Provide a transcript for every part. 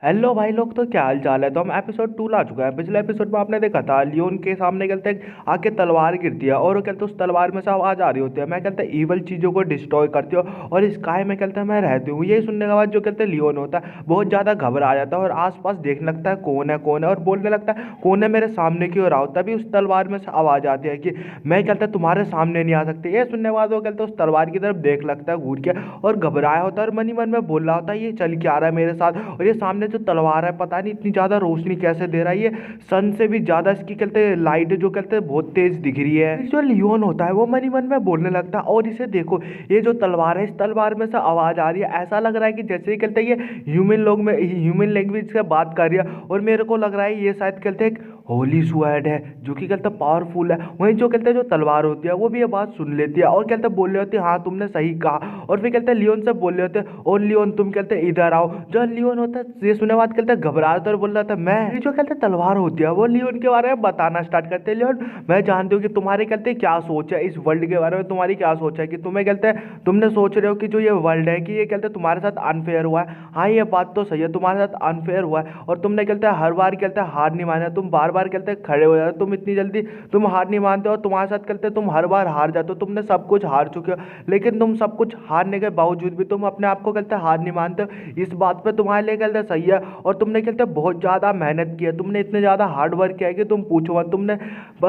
Hello भाई लोग, तो क्या हाल चाल है। तो हम एपिसोड 2 ला चुके हैं। पिछले एपिसोड में आपने देखा था लियोन के सामने कहते हैं आके तलवार गिरती है और वो कहते हैं उस तलवार में से आवाज आ रही होती है, मैं कहते हैं ईवल चीजों को डिस्ट्रॉय करती हूँ और स्काई में कहते हैं मैं रहती हूँ। ये सुनने के बाद जो कहते हैं लियोन होता है बहुत ज्यादा घबरा जाता है और आसपास देखने लगता है कौन है कौन है, और बोलने लगता है कौन है मेरे सामने की ओर आओ। तभी उस तलवार में से आवाज आती है कि मैं कहता है तुम्हारे सामने नहीं आ सकती। ये सुनने के बाद वो कहते हैं उस तलवार की तरफ देख लगता है घूर के और घबराया होता है और मन ही मन में बोल रहा होता है ये चल क्या रहा है मेरे साथ, और ये सामने जो तलवार है पता नहीं इतनी ज्यादा रोशनी कैसे दे रहा है, ये सन से भी ज्यादा इसकी कहते हैं लाइट जो कहते हैं बहुत तेज दिख रही है। जो लियोन होता है वो मन ही मन में बोलने लगता है और इसे देखो ये जो तलवार है इस तलवार में से आवाज आ रही है, ऐसा लग रहा है कि जैसे ही कहते हैं ये ह्यूमन लोग में ह्यूमन लैंग्वेज से बात कर रही है, और मेरे को लग रहा है ये शायद कहते हैं एक होली स्वॉर्ड है जो कि कहते हैं पावरफुल है। वहीं जो कहते हैं जो तलवार होती है वो भी ये बात सुन लेती है और कहते हैं बोल रहे होते हैं हाँ तुमने सही कहा, और फिर कहते हैं लियोन से बोल रहे होते हैं और लियोन तुम कहते हैं इधर आओ। जो लियोन होता है ये सुनने के बाद कहते हैं घबरा जाता है और बोल रहा था मैं, ये जो कहते हैं तलवार होती है वो लियोन के बारे में बताना स्टार्ट करते हैं। लियोन मैं जानती हूँ कि तुम्हारे कहते हैं क्या सोच है इस वर्ल्ड के बारे में, तुम्हारी क्या सोच है कि तुम्हें कहते हैं तुमने सोच रहे हो कि जो ये वर्ल्ड है कि ये कहते हैं तुम्हारे साथ अनफेयर हुआ है। हाँ ये बात तो सही है, तुम्हारे साथ अनफेयर हुआ है और तुमने कहते हैं हर बार कहते हैं हार नहीं माना, तुम बार बार कहते हैं खड़े हो जाते, तुम इतनी जल्दी तुम हार नहीं मानते और तुम्हारे साथ कहते हैं तुम हर बार हार जाते हो, तुमने सब कुछ हार चुके हो लेकिन तुम सब कुछ हारने के बावजूद भी तुम अपने आप को कहते हैं हार नहीं मानते हो। इस बात पे तुम्हारे लिए कहते हैं सही है और तुमने कहते हैं बहुत ज़्यादा मेहनत की है, तुमने इतने ज़्यादा हार्ड वर्क किया है कि तुम पूछो मत।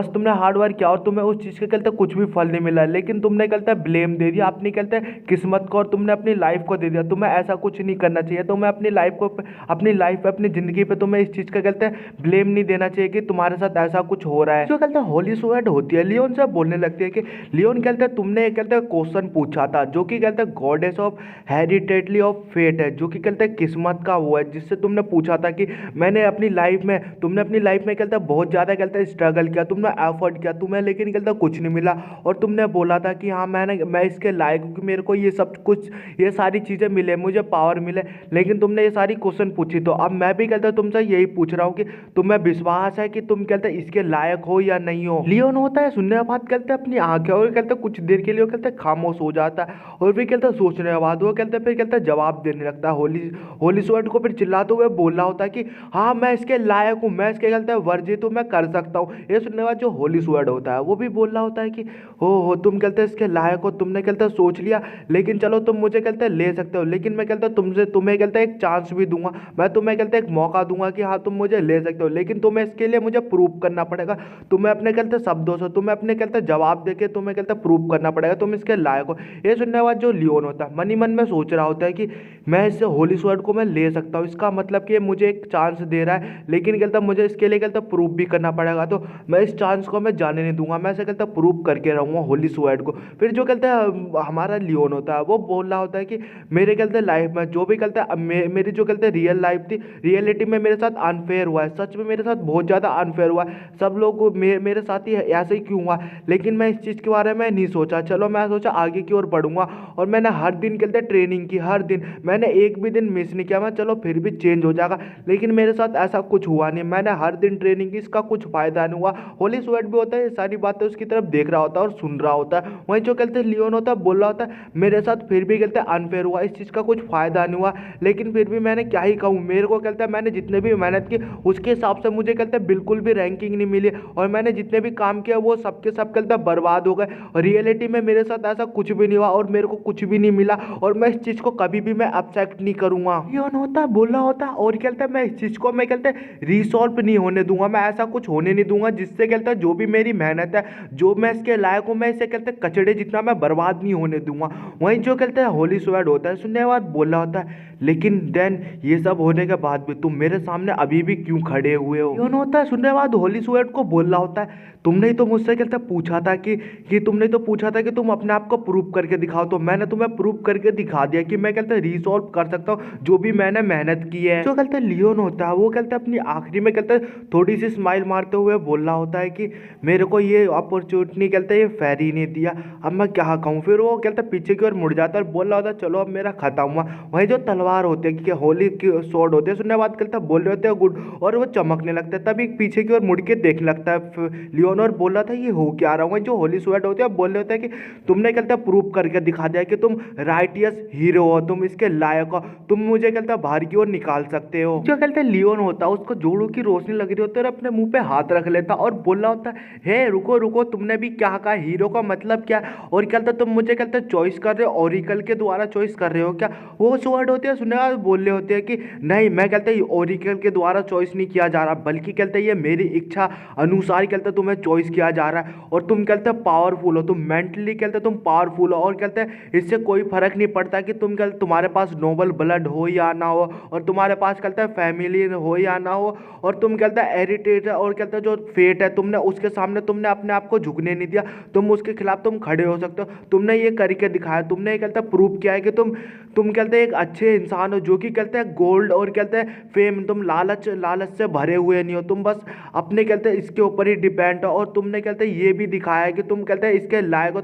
तुमने हार्ड वर्क किया और तुम्हें उस चीज़ के कहते हैं कुछ भी फल नहीं मिला, लेकिन तुमने कहते हैं ब्लेम दे दिया अपनी कहते हैं किस्मत को और तुमने अपनी लाइफ को दे दिया। तुम्हें ऐसा कुछ नहीं करना चाहिए, तुम्हें अपनी लाइफ को अपनी लाइफ पे अपनी ज़िंदगी पे तुम्हें इस चीज़ का कहते हैं ब्लेम नहीं देना चाहिए कि तुम्हारे साथ ऐसा कुछ हो रहा है। जो कहते हैं होली सुएड होती है लियोन से बोलने लगती है कि लियोन कहते हैं तुमने कहते हैं क्वेश्चन पूछा था जो कि कहते हैं गॉडेस ऑफ हेरिटेडली ऑफ फेट है, जो कि कहते हैं किस्मत का वो है, जिससे तुमने पूछा था कि मैंने अपनी लाइफ में तुमने अपनी लाइफ में कहते हैं बहुत ज़्यादा कहते हैं स्ट्रगल किया, तुमने एफर्ट किया, तुम्हें लेकिन कहते हैं कुछ नहीं मिला और तुमने बोला था कि हाँ मैं इसके लायक हूँ कि मेरे को ये सब कुछ ये सारी चीज़ें मिले, मुझे पावर मिले, लेकिन तुमने ये सारी क्वेश्चन पूछी। तो अब मैं भी कहता हूँ तुमसे यही पूछ रहा हूँ कि तुम्हें विश्वास है कि तुम कहते हैं इसके लायक हो या नहीं हो। लियोन होता है सुनने के बाद कहते हैं अपनी आंखें और कहते हैं कुछ देर के लिए वो कहते हैं खामोश हो जाता है और फिर कहते हैं सोचने के बाद वो कहते हैं फिर कहते हैं जवाब देने लगता है होली होली स्वर्ड को फिर चिल्लाते हुए बोल रहा होता है कि हाँ मैं इसके लायक हूँ, मैं इसके कहते हैं वर्जित हूँ, मैं कर सकता हूँ। ये सुनने के बाद जो होली स्वर्ड होता है वो भी बोल रहा होता है कि हो तुम कहते हैं इसके लायक हो, तुमने कहते हैं सोच लिया, लेकिन चलो तुम मुझे कहते हैं ले सकते हो, लेकिन मैं कहता तुमसे तुम्हें कहते हैं एक चांस भी दूंगा, मैं तुम्हें कहते हैं एक मौका दूंगा कि हाँ तुम मुझे ले सकते हो, लेकिन तुम्हें इसके लिए मुझे प्रूव करना पड़ेगा। तुम्हें अपने कहते शब्दों से तुम्हें अपने कहते जवाब देके तुम्हें कहते प्रूव करना पड़ेगा तुम इसके लायक हो। ये सुनने के बाद जो लियोन होता है मन ही मन में सोच रहा होता है कि मैं इस होली स्वर्ड को मैं ले सकता हूँ, इसका मतलब कि ये मुझे एक चांस दे रहा है, लेकिन कहता मुझे इसके लिए कहता प्रूव भी करना पड़ेगा, तो मैं इस चांस को मैं जाने नहीं दूंगा, मैं ऐसे कहता प्रूव करके रहूंगा होली स्वर्ड को। फिर जो कहता है हमारा लियोन होता है वो बोल रहा होता है कि मेरे कहते लाइफ में जो भी कहता है मेरी जो कहते रियल लाइफ थी रियलिटी में मेरे साथ अनफेयर हुआ है, सच में मेरे साथ बहुत ज़्यादा अनफेयर हुआ है, सब लोग मेरे साथ ही ऐसे ही क्यों हुआ, लेकिन मैं इस चीज़ के बारे में नहीं सोचा। चलो मैं सोचा आगे की ओर बढ़ूंगा और मैंने हर दिन कहते ट्रेनिंग की, हर दिन मैंने एक भी दिन मिस नहीं किया, मैं चलो फिर भी चेंज हो जाएगा, लेकिन मेरे साथ ऐसा कुछ हुआ नहीं, मैंने हर दिन ट्रेनिंग की, इसका कुछ फायदा नहीं हुआ। होली स्वेट भी होता है ये सारी बातें उसकी तरफ देख रहा होता है और सुन रहा होता है। वहीं जो कहते हैं लियोन होता है बोल रहा होता है मेरे साथ फिर भी कहते हैं अनफेयर हुआ, इस चीज़ का कुछ फायदा नहीं हुआ, लेकिन फिर भी मैंने क्या ही कहूँ, मेरे को कहता है मैंने जितने भी मेहनत की उसके हिसाब से मुझे कहते हैं बिल्कुल भी रैंकिंग नहीं मिली और मैंने जितने भी काम किया वो सबके सब कहते हैं बर्बाद हो गए और रियलिटी में मेरे साथ ऐसा कुछ भी नहीं हुआ और मेरे को कुछ भी नहीं मिला और मैं इस चीज़ को कभी भी मैं एक्सेप्ट नहीं करूँगा। लियोन होता है बोला होता है और कहता है मैं इस चीज़ को मैं कहते हैं रिसॉल्व नहीं होने दूंगा, मैं ऐसा कुछ होने नहीं दूंगा जिससे कहता है जो भी मेरी मेहनत है जो मैं इसके लायक हूँ मैं इसे कहते हैं कचड़े जितना मैं बर्बाद नहीं होने दूंगा। वहीं जो कहते हैं होली स्वेड होता है सुनने के बाद बोला होता है लेकिन देन ये सब होने के बाद भी तुम मेरे सामने अभी भी क्यों खड़े हुए हो। लियोन होता है सुनने के बाद होली स्वेड को बोल रहा होता है तुमने ही तो मुझसे कहते पूछा था कि तुमने तो पूछा था कि तुम अपने आप को प्रूव करके दिखाओ, तो मैंने तुम्हें प्रूव करके दिखा दिया कि मैं कहते रिसॉल्व कर सकता हूँ जो भी मैंने मेहनत की है। जो कहते लियोन होता है वो कहते अपनी आखिरी में कहते थोड़ी सी स्माइल मारते हुए बोल रहा होता है कि मेरे को ये अपॉर्चुनिटी कहते ये फेर ही नहीं दिया, अब मैं क्या कहूँ। फिर वो कहते पीछे की ओर मुड़ जाता है और बोल रहा होता है चलो अब मेरा खत्म हुआ। वहीं जो तलवार होती है कि होली की स्वॉर्ड होते हैं सुनने बात करता बोल रहे होते हैं गुड और वो चमकने लगता है, तभी पीछे की ओर मुड़ के देखने लगता है लियोन और बोल रहा था ये हो क्या रहा हूँ। जो होली स्वेट होते हैं बोल रहे होते हैं कि तुमने कहता है प्रूव करके दिखा दिया कि तुम राइटियस हीरो हो, तुम इसके लायक हो, तुम मुझे कहता है बाहर की ओर निकाल सकते हो। जो कहते हैं लियोन होता है उसको जोड़ों की रोशनी लग रही होती है और अपने मुंह पे हाथ रख लेता और बोल रहा होता है हे रुको रुको, तुमने भी क्या कहा, हीरो का मतलब क्या। और कहता तुम मुझे कहते चॉइस कर रहे हो, ओरिकल के द्वारा चॉइस कर रहे हो क्या। वो स्वर्ड होते हैं सुनने बोल रहे होते हैं कि नहीं, मैं कहते ओरिकल के द्वारा चॉइस नहीं किया जा रहा, बल्कि कहते ये मेरी इच्छा अनुसार कहते तुम्हें चॉइस किया जा रहा है। और तुम कहते पावरफुल हो, तुम मेंटली कहते तुम पावरफुल हो, और कहते इससे कोई फर्क नहीं पड़ता कि तुम कहते तुम्हारे पास नोबल ब्लड हो या ना हो, और तुम्हारे पास कहते हैं फैमिली हो या ना हो, और तुम कहते हैं हेरिटेज और कहते जो फेट है तुमने उसके सामने तुमने अपने आप को झुकने नहीं दिया, तुम उसके खिलाफ तुम खड़े हो सकते हो। तुमने ये करके दिखाया, तुमने ये कहते प्रूव किया है कि तुम कहते हैं एक अच्छे इंसान हो, जो कि कहते हैं गोल्ड और कहते हैं फेम, तुम लालच लालच से भरे हुए नहीं हो, तुम बस अपने कहते हैं इसके ऊपर ही डिपेंड हो। और तुमने कहते हैं ये भी दिखाया है कि तुम कहते हैं इसके लायक हो,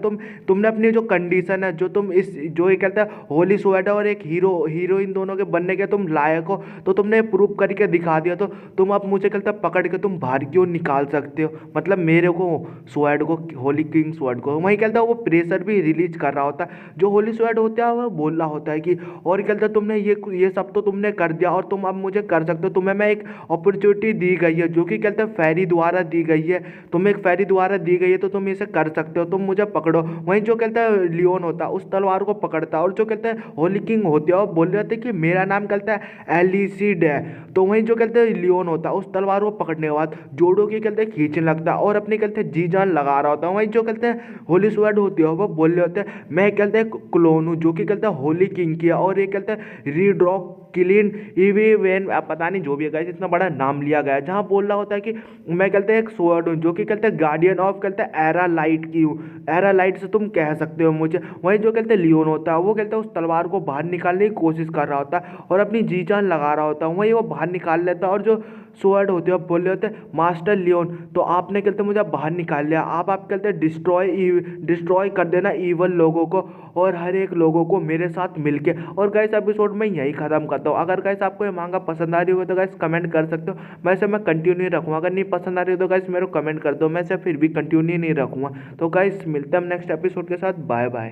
तुमने अपनी जो कंडीशन है, जो तुम इस जो ये कहते हैं होली स्वेट और एक हीरोइन दोनों के बनने के तुम लायक हो, तो तुमने प्रूव करके दिखा दिया। तो तुम अब मुझे कहते हैं पकड़ के तुम बाहर क्यों निकाल सकते हो, मतलब मेरे को स्वेट को, होली किंग स्वेट को। वही कहता है वो प्रेशर भी रिलीज कर रहा होता है, जो होली स्वेट होता है वो बोल रहा होता है कि और कहता है तुमने ये सब तो तुमने कर दिया और तुम अब मुझे कर सकते हो, तुम्हें मैं एक अपॉर्चुनिटी दी गई है जो कि कहते हैं फेरी द्वारा दी गई है, तुम्हें एक फेरी द्वारा दी गई है, तो तुम इसे कर सकते हो, तुम मुझे पकड़ो। वहीं जो कहता है लियोन होता है उस तलवार को पकड़ता है, और जो कहते हैं होली किंग होते हैं वो बोल रहे थे कि मेरा नाम कहता है एलिसिड है। तो वहीं जो कहते हैं लियोन होता है उस तलवार को पकड़ने के बाद जोड़ों की कहते हैं खींचने लगता है और अपनी कहते हैं जी जान लगा रहा होता है। वहीं जो कहते हैं होली स्वेट होती है वो बोल रहे होते हैं मैं कहते हैं क्लोन हूँ जो कि कहते हैं होली किंग की है, और ये कहते हैं रीड्रॉक क्लीन ईवी वेन, पता नहीं जो भी है गाइस, इतना बड़ा नाम लिया गया है, जहाँ बोल रहा होता है कि मैं कहते हैं एक स्वर्ड हूँ जो कि कहते हैं गार्डियन ऑफ कहते हैं एरा लाइट की हूँ, एरा लाइट से तुम कह सकते हो मुझे। वहीं जो कहते हैं लियोन होता है वो कहते हैं उस तलवार को बाहर निकालने की कोशिश कर रहा होता है और अपनी जी जान लगा रहा होता है, वहीं वो बाहर निकाल लेता है। और जो स्वर्ड होते हैं बोल रहे होते हैं मास्टर लियोन, तो आपने कहते मुझे बाहर निकाल लिया, आप कहते हैं डिस्ट्रॉय कर देना ईवल लोगों को और हर एक लोगों को मेरे साथ मिलके। और गाइस एपिसोड में यही खत्म करता हूँ। अगर गाइस आपको ये मांगा पसंद आ रही हो तो गाइस कमेंट कर सकते हो, वैसे मैं कंटिन्यू रखूँगा, अगर नहीं पसंद आ रही हो तो गाइस मेरे को कमेंट कर दो, मैं से फिर भी कंटिन्यू नहीं रखूँगा। तो गाइस मिलते हैं हम नेक्स्ट एपिसोड के साथ, बाय बाय।